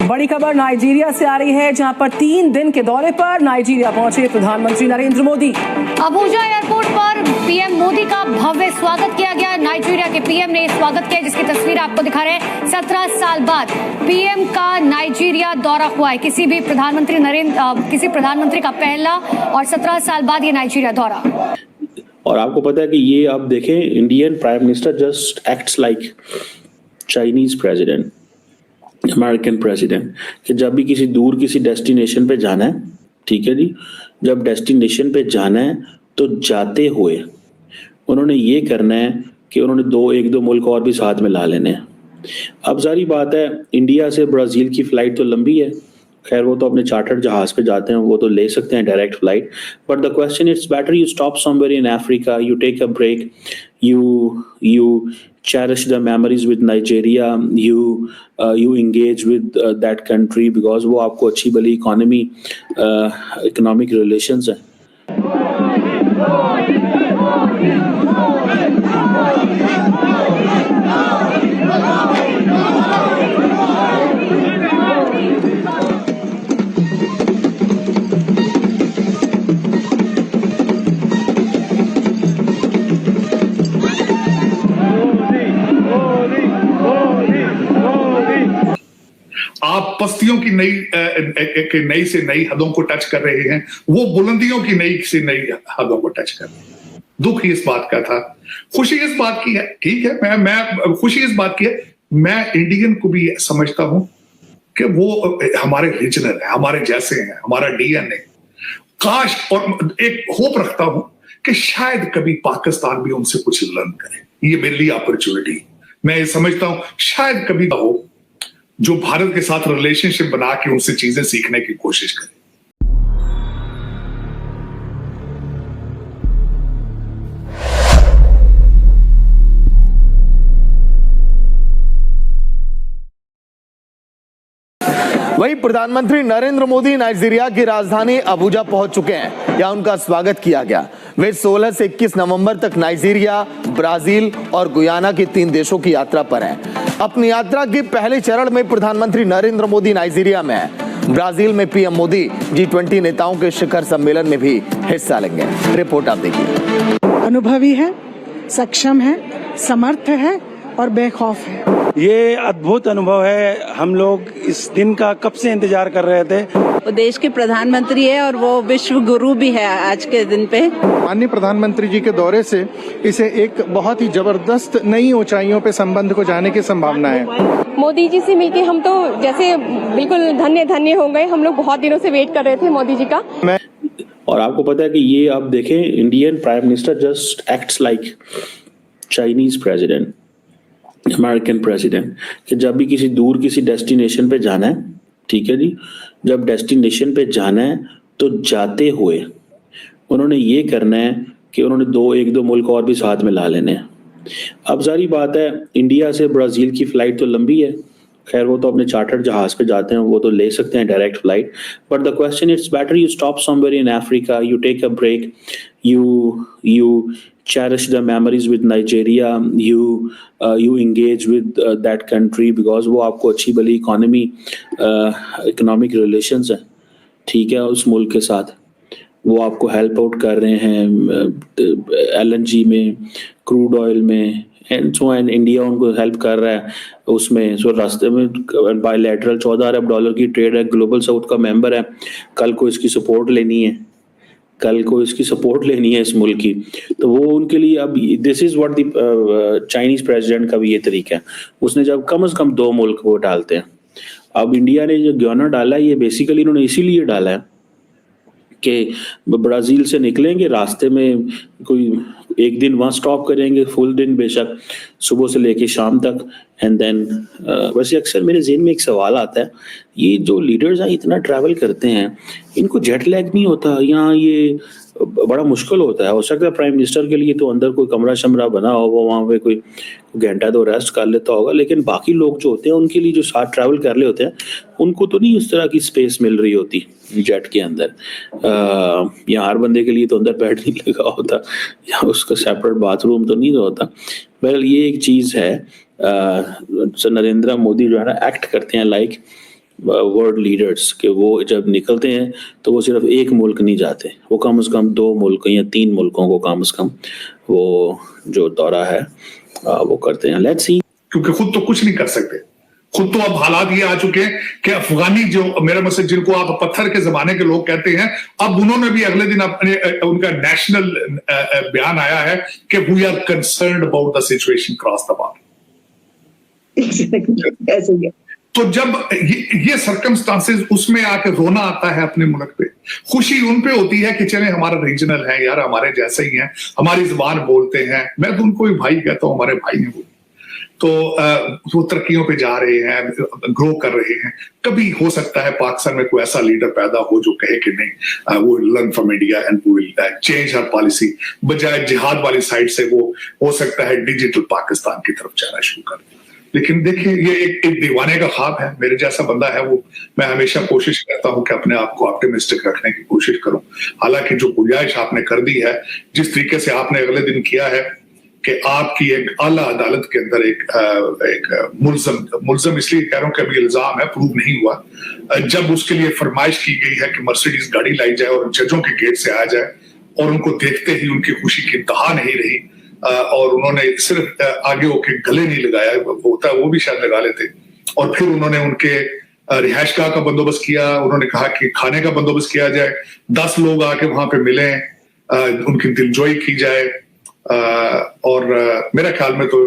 बड़ी खबर नाइजीरिया से आ रही है, जहां पर 3 दिन के दौरे पर नाइजीरिया पहुंचे प्रधानमंत्री नरेंद्र मोदी। अबुजा एयरपोर्ट पर पीएम मोदी का भव्य स्वागत किया गया। नाइजीरिया के पीएम ने स्वागत किया, जिसकी तस्वीर आपको दिखा रहे हैं। 17 साल बाद पीएम का नाइजीरिया दौरा हुआ है। किसी प्रधानमंत्री का पहला और 17 साल बाद ये नाइजीरिया दौरा। और आपको पता है कि ये आप देखें, Indian prime minister just acts like Chinese president, American president, कि जब भी किसी डेस्टिनेशन पे जाना है, ठीक है जी, जब डेस्टिनेशन पे जाना है तो जाते हुए उन्होंने ये करना है कि उन्होंने एक दो मुल्क और भी साथ में ला लेने हैं। अब सारी बात है, इंडिया से ब्राजील की फ्लाइट तो लंबी है, खैर वो तो अपने चार्टर्ड जहाज पे जाते हैं, वो तो ले सकते हैं direct flight, but the question it's better you stop somewhere in Africa, you take a break, you cherish the memories with Nigeria, you engage with that country, because वो आपको अच्छी भली economic relations है। आप पस्तियों की नई से नई हदों को टच कर रहे हैं, वो बुलंदियों की नई से नई हदों को टच कर रहे हैं। दुख इस बात का था, खुशी इस बात की है, ठीक है, मैं खुशी इस बात की है, मैं इंडियन को भी समझता हूं कि वो हमारे रीजनल है, हमारे जैसे हैं, हमारा डीएनए। काश, और एक होप रखता हूं कि शायद कभी पाकिस्तान भी उनसे कुछ लर्न करे। ये मेरे लिए अपॉर्चुनिटी, मैं ये समझता हूं शायद कभी हो जो भारत के साथ रिलेशनशिप बना के उनसे चीजें सीखने की कोशिश करें। वहीं प्रधानमंत्री नरेंद्र मोदी नाइजीरिया की राजधानी अबुजा पहुंच चुके हैं। यहां उनका स्वागत किया गया। वे 16 से 21 नवंबर तक नाइजीरिया, ब्राजील और गुयाना की 3 देशों की यात्रा पर हैं। अपनी यात्रा के पहले चरण में प्रधानमंत्री नरेंद्र मोदी नाइजीरिया में हैं। ब्राजील में पीएम मोदी G20 नेताओं के शिखर सम्मेलन में भी हिस्सा लेंगे। रिपोर्ट आप देखिए। अनुभवी है, सक्षम है, समर्थ है और बेखौफ है। ये अद्भुत अनुभव है। हम लोग इस दिन का कब से इंतजार कर रहे थे। वो देश के प्रधानमंत्री है और वो विश्व गुरु भी है आज के दिन पे। माननीय प्रधानमंत्री जी के दौरे से इसे एक बहुत ही जबरदस्त नई ऊंचाइयों पे संबंध को जाने की संभावना है। मोदी जी से मिलके हम तो जैसे बिल्कुल धन्य हो गए। हम लोग बहुत दिनों से वेट कर रहे थे मोदी जी का। और आपको पता है कि ये आप देखें, Indian prime minister just acts like Chinese president, American president, कि जब भी किसी डेस्टिनेशन पे जाना है, ठीक है जी, जब डेस्टिनेशन पे जाना है तो जाते हुए उन्होंने ये करना है कि उन्होंने एक दो मुल्क और भी साथ में ला लेने हैं। अब सारी बात है, इंडिया से ब्राजील की फ्लाइट तो लंबी है, खैर वो तो अपने चार्टर्ड जहाज पे जाते हैं, वो तो ले सकते हैं direct flight, but the question it's better you stop somewhere in Africa, you take a break, you cherish the memories with Nigeria, you engage with that country, because वो आपको अच्छी भली economic relations है, ठीक है, उस मुल्क के साथ वो आपको हेल्प आउट कर रहे हैं LNG में, क्रूड ऑयल में, एंड सो एंड इंडिया उनको हेल्प कर रहा है उसमें। सो रास्ते में बायलैटरल 14 अरब डॉलर की ट्रेड है, ग्लोबल साउथ का मेंबर है, कल को इसकी सपोर्ट लेनी है, इस मुल्क की, तो वो उनके लिए अब this is what the Chinese president का भी ये तरीका है। उसने जब कम से कम 2 मुल्क वो डालते हैं। अब इंडिया ने जो गुयाना डाला है, ये बेसिकली इन्होंने इसीलिए डाला है कि ब्राजील से निकलेंगे, रास्ते में कोई एक दिन वहाँ स्टॉप करेंगे, फुल दिन बेशक, सुबह से लेके शाम तक, एंड देन वैसे अक्सर मेरे ज़हन में एक सवाल आता है, ये जो लीडर्स हैं इतना ट्रैवल करते हैं, इनको जेट लैग नहीं होता? यहाँ ये बड़ा मुश्किल होता है। हो सकता है प्राइम मिनिस्टर के लिए तो अंदर कोई कमरा शमरा बना हो, वो वहाँ पे कोई घंटा 2 रेस्ट कर लेता होगा, लेकिन बाकी लोग जो होते हैं उनके लिए जो साथ ट्रैवल कर रहे होते हैं उनको तो नहीं उस तरह की स्पेस मिल रही होती जेट के अंदर। यहाँ हर बंदे के लिए तो अंदर बेड नहीं लगा होता, या उसका सेपरेट बाथरूम तो नहीं होता। बहरहाल ये एक चीज़ है। नरेंद्र मोदी जो है ना एक्ट करते हैं लाइक वर्ल्ड लीडर्स के वो जब निकलते हैं तो वो सिर्फ एक मुल्क नहीं जाते, वो कम से कम 2 मुल्क या 3 मुल्कों को कम से कम वो जो दौरा है वो करते हैं। Let's see. क्योंकि खुद तो कुछ नहीं कर सकते, खुद तो अब हालात ये आ चुके हैं कि अफगानी जो मेरा मतलब जिनको आप पत्थर के जमाने के लोग कहते हैं, अब उन्होंने भी अगले दिन अपने उनका नेशनल बयान आया है कि we are concerned about the situation cross the border. तो जब ये सर्कमस्टांसेस उसमें आके रोना आता है अपने मुल्क पे, खुशी उन पे होती है कि चले हमारा रीजनल है यार, हमारे जैसे ही हैं, हमारी जुबान बोलते हैं। मैं तो उनको भी भाई कहता हूँ, हमारे भाई हैं वो। तो वो तरक्कियों पे जा रहे हैं, ग्रो कर रहे हैं। कभी हो सकता है पाकिस्तान में कोई ऐसा लीडर पैदा हो जो कहे कि नहीं वो learn from India and we will change our policy, बजाय जिहाद वाली साइड से वो हो सकता है डिजिटल पाकिस्तान की तरफ जाना शुरू कर दे। लेकिन देखिए ये एक दीवाने का ख्वाब है। मेरे जैसा बंदा है वो, मैं हमेशा कोशिश करता हूं कि अपने आप को ऑप्टिमिस्टिक रखने की कोशिश करूं। हालांकि जो गुंजाइश आपने कर दी है, जिस तरीके से आपने अगले दिन किया है कि आपकी एक आला अदालत के अंदर एक मुल्जम इसलिए कह रहा हूं कि अभी इल्जाम है, प्रूव नहीं हुआ, जब उसके लिए फरमाइश की गई है कि मर्सिडीज गाड़ी लाई जाए और जजों के गेट से आ जाए, और उनको देखते ही उनकी खुशी की इंतहा नहीं रही, और उन्होंने सिर्फ आगे होके गले नहीं लगाया, होता है वो भी शायद लगा लेते, और फिर उन्होंने उनके रिहाइश गाह का बंदोबस्त किया। उन्होंने कहा कि खाने का बंदोबस्त किया जाए, 10 लोग आके वहां पे मिले, उनकी दिलजोई की जाए, और मेरे ख्याल में तो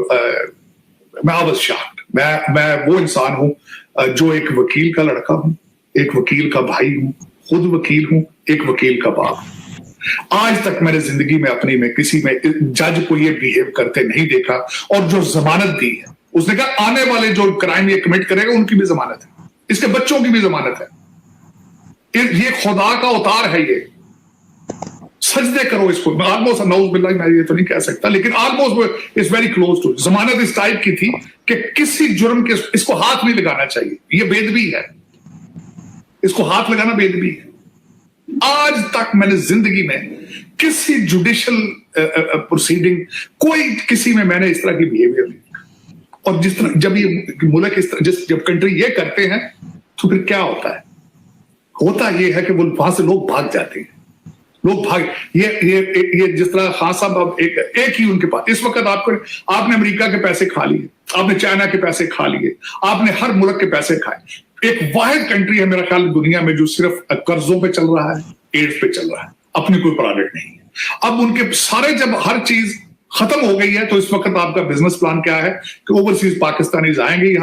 मैं आई वाज शॉक्ड। मैं वो इंसान हूं जो एक वकील का लड़का हूं, एक वकील का भाई हूं, खुद वकील हूं, एक वकील का बाप। आज तक मैंने जिंदगी में अपनी में किसी में जज को ये बिहेव करते नहीं देखा। और जो जमानत दी है, उसने कहा आने वाले जो क्राइम ये कमिट करेगा उनकी भी जमानत है, इसके बच्चों की भी जमानत है। ये खुदा का अवतार है, ये सजदे करो इसको। ऑलमोस्ट नौज बिल्लाह, मैं ये तो नहीं कह सकता, लेकिन almost it's very close to. जमानत इस टाइप की थी कि किसी जुर्म के इसको हाथ नहीं लगाना चाहिए, ये बेदबी है, इसको हाथ लगाना बेदबी है। आज तक मैंने जिंदगी में किसी जुडिशियल प्रोसीडिंग कोई किसी में मैंने इस तरह की बिहेवियर नहीं देखा। और जिस तरह जब ये मुल्क इस तरह जब कंट्री ये करते हैं तो फिर क्या होता है? होता ये है कि वो वहां से लोग भाग जाते हैं, लोग भाग। ये जिस तरह खान साहब अब एक ही उनके पास इस वक्त आपने अमेरिका के पैसे खा लिए, आपने चाइना के पैसे खा लिए, आपने हर मुल्क के पैसे खाए। एक वाहिद कंट्री है मेरा ख्याल दुनिया में जो सिर्फ कर्जों पे चल रहा है, एड्स पे चल रहा है, अपनी कोई प्रोडक्ट नहीं है। अब उनके सारे जब हर चीज खत्म हो गई है तो इस वक्त आपका बिजनेस प्लान क्या है कि ओवरसीज पाकिस्तानीज आएंगे